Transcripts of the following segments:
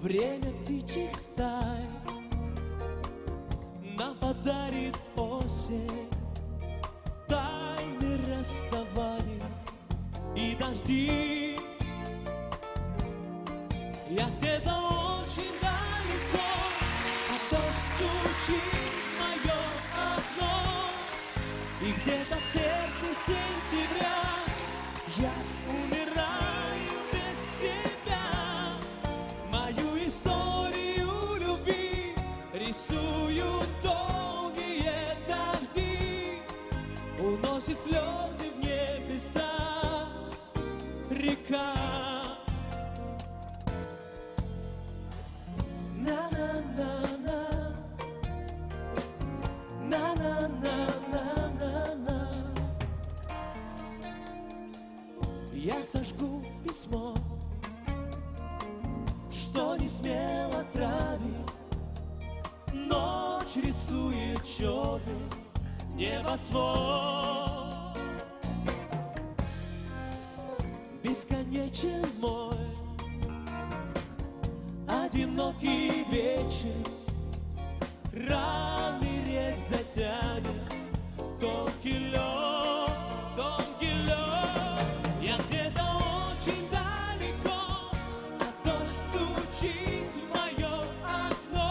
Время птичьих стай нам подарит осень, тайны расставаний и дожди. Я где-то очень далеко, а дождь стучит в мое окно. И где-то в сердце сентября я умираю без тебя. Мою историю любви рисуют долгие дожди, уносит слезы в небеса река. На-на-на-на, на-на-на-на-на-на. Я сожгу письмо, что не смел отправить. Ночь рисует черный небосвод. Бесконечен мой одинокий вечер, раны рек затянет тонкий лед, тонкий лед. Я где-то очень далеко, а дождь стучит в мое окно.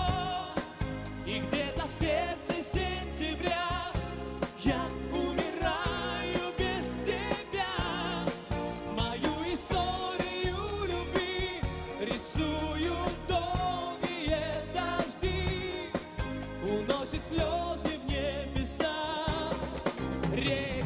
И где-то в сердце сентября я умираю без тебя. Мою историю любви рисуют долгие дожди, уносит слезы в небеса река.